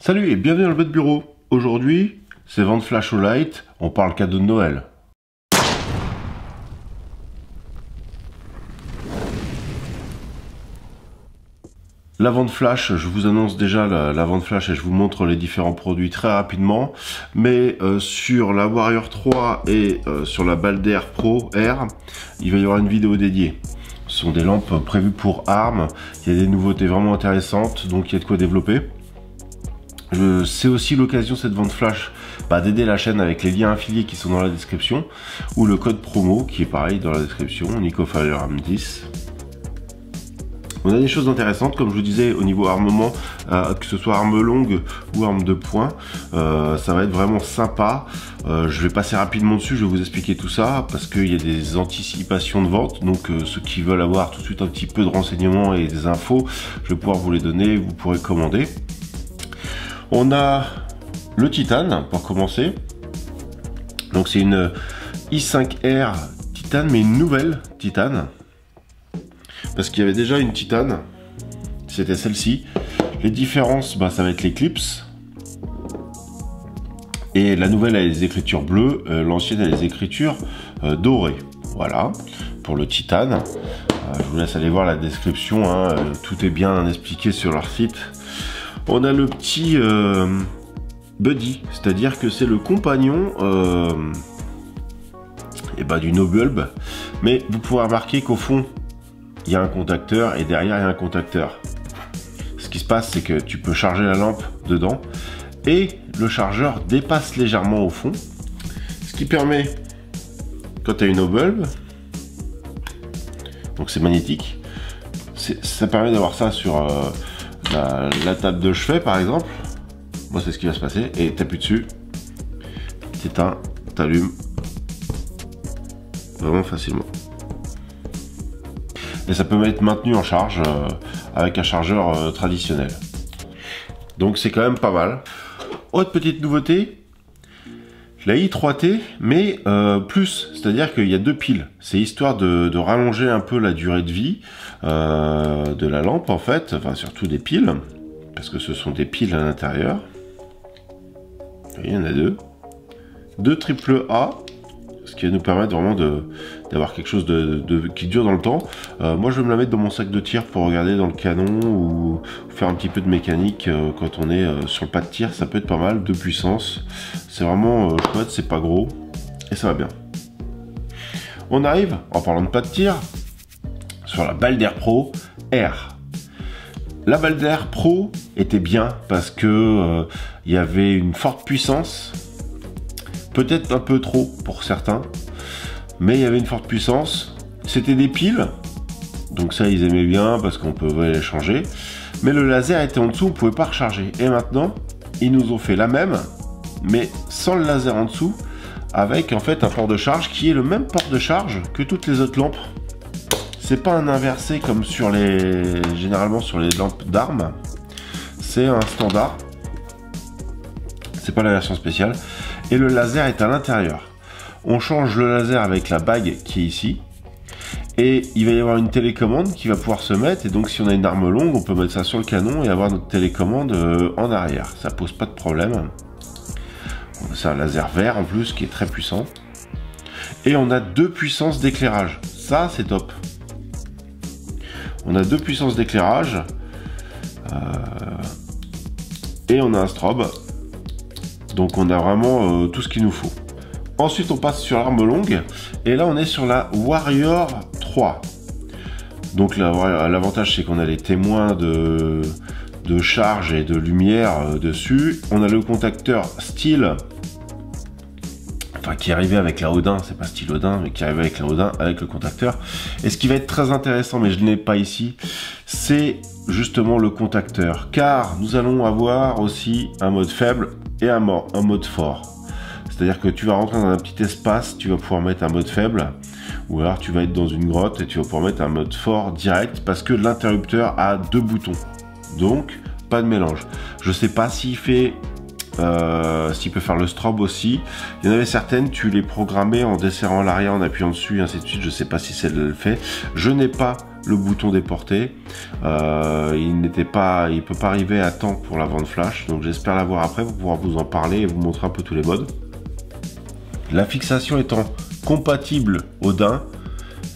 Salut et bienvenue dans le Bête Bureau. Aujourd'hui, c'est vente flash au light, on parle cadeau de Noël. La vente flash, je vous annonce déjà la vente flash et je vous montre les différents produits très rapidement. Mais sur la Warrior 3 et sur la Balder Pro R, il va y avoir une vidéo dédiée. Ce sont des lampes prévues pour armes, il y a des nouveautés vraiment intéressantes, donc il y a de quoi développer. C'est aussi l'occasion, cette vente flash, d'aider la chaîne avec les liens affiliés qui sont dans la description, ou le code promo qui est pareil dans la description, NicoFirearm10. On a des choses intéressantes, comme je vous disais, au niveau armement, que ce soit arme longue ou arme de poing, ça va être vraiment sympa. Je vais passer rapidement dessus, je vais vous expliquer tout ça, parce qu'il y a des anticipations de vente, donc ceux qui veulent avoir tout de suite un petit peu de renseignements et des infos, je vais pouvoir vous les donner, vous pourrez commander. On a le titane, pour commencer. Donc c'est une i5R titane, mais une nouvelle titane. Parce qu'il y avait déjà une titane, c'était celle-ci. Les différences, ça va être les clips. Et la nouvelle a les écritures bleues, l'ancienne a les écritures dorées. Voilà, pour le titane. Je vous laisse aller voir la description, hein, tout est bien expliqué sur leur site. On a le petit buddy, c'est-à-dire que c'est le compagnon du no bulb. Mais vous pouvez remarquer qu'au fond, il y a un contacteur et derrière il y a un contacteur. Ce qui se passe, c'est que tu peux charger la lampe dedans et le chargeur dépasse légèrement au fond, ce qui permet, quand tu as une no bulb, donc c'est magnétique, ça permet d'avoir ça sur la table de chevet par exemple. Moi c'est ce qui va se passer, et tu appuies dessus, t'éteins, t'allumes vraiment facilement. Et ça peut être maintenu en charge avec un chargeur traditionnel. Donc c'est quand même pas mal. Autre petite nouveauté, la i3T, mais plus, c'est-à-dire qu'il y a deux piles. C'est histoire de rallonger un peu la durée de vie de la lampe en fait, enfin surtout des piles, parce que ce sont des piles à l'intérieur. Il y en a deux. Deux AAA. Ce qui va nous permettre vraiment d'avoir quelque chose qui dure dans le temps. Moi je vais me la mettre dans mon sac de tir pour regarder dans le canon ou faire un petit peu de mécanique quand on est sur le pas de tir. Ça peut être pas mal, de puissance. C'est vraiment chouette, c'est pas gros et ça va bien. On arrive, en parlant de pas de tir, sur la Balder Pro R. La Balder Pro était bien parce que il y avait une forte puissance. Peut-être un peu trop pour certains, mais il y avait une forte puissance. C'était des piles, donc ça ils aimaient bien parce qu'on pouvait les changer. Mais le laser était en dessous, on ne pouvait pas recharger. Et maintenant, ils nous ont fait la même, mais sans le laser en dessous, avec en fait un port de charge qui est le même port de charge que toutes les autres lampes. C'est pas un inversé comme généralement sur les lampes d'armes. C'est un standard. C'est pas la version spéciale. Et le laser est à l'intérieur. On change le laser avec la bague qui est ici. Et il va y avoir une télécommande qui va pouvoir se mettre. Et donc si on a une arme longue, on peut mettre ça sur le canon et avoir notre télécommande en arrière. Ça pose pas de problème. C'est un laser vert en plus qui est très puissant. Et on a deux puissances d'éclairage. Ça c'est top. On a deux puissances d'éclairage. Et on a un strobe. Donc on a vraiment tout ce qu'il nous faut. Ensuite on passe sur l'arme longue. Et là on est sur la Warrior 3. Donc l'avantage c'est qu'on a les témoins de charge et de lumière dessus. On a le contacteur style. Enfin qui est arrivé avec la Odin. C'est pas style Odin mais qui est arrivé avec la Odin avec le contacteur. Et ce qui va être très intéressant, mais je ne l'ai pas ici, c'est justement le contacteur. Car nous allons avoir aussi un mode faible et un mode fort. C'est-à-dire que tu vas rentrer dans un petit espace, tu vas pouvoir mettre un mode faible, ou alors tu vas être dans une grotte et tu vas pouvoir mettre un mode fort direct, parce que l'interrupteur a deux boutons. Donc, pas de mélange. Je sais pas s'il fait... s'il peut faire le strobe aussi. Il y en avait certaines, tu les programmais en desserrant l'arrière, en appuyant dessus, et ainsi de suite. Je sais pas si celle-là le fait. Je n'ai pas le bouton déporté. Il peut pas arriver à temps pour la vente flash, donc j'espère l'avoir après pour pouvoir vous en parler et vous montrer un peu tous les modes. La fixation étant compatible Odin,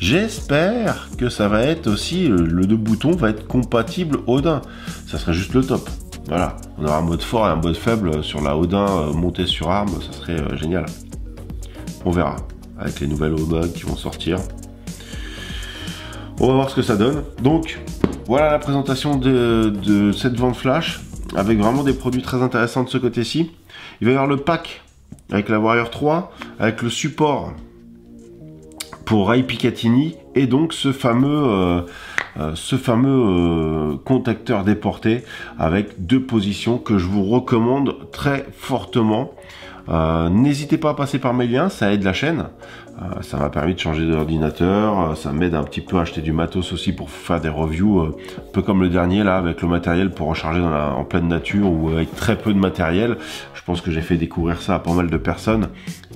j'espère que ça va être aussi, le deux boutons va être compatible Odin. Ça serait juste le top. Voilà, on aura un mode fort et un mode faible sur la Odin montée sur arme, ça serait génial. On verra, avec les nouvelles modes qui vont sortir. On va voir ce que ça donne. Donc, voilà la présentation de cette vente flash, avec vraiment des produits très intéressants de ce côté-ci. Il va y avoir le pack avec la Warrior 3, avec le support pour Rai Picatinny, et donc ce fameux contacteur déporté avec deux positions que je vous recommande très fortement. N'hésitez pas à passer par mes liens, ça aide la chaîne. Ça m'a permis de changer d'ordinateur, ça m'aide un petit peu à acheter du matos aussi pour faire des reviews, un peu comme le dernier là, avec le matériel pour recharger en pleine nature ou avec très peu de matériel. Je pense que j'ai fait découvrir ça à pas mal de personnes,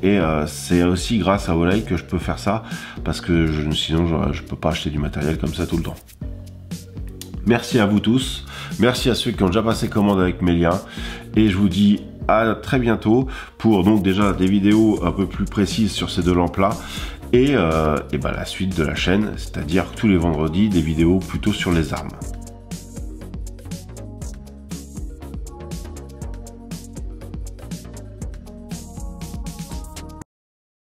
et c'est aussi grâce à Olay que je peux faire ça, parce que sinon je peux pas acheter du matériel comme ça tout le temps. Merci à vous tous, merci à ceux qui ont déjà passé commande avec mes liens, et je vous dis à très bientôt pour donc déjà des vidéos un peu plus précises sur ces deux lampes là, et la suite de la chaîne, c'est-à-dire tous les vendredis des vidéos plutôt sur les armes.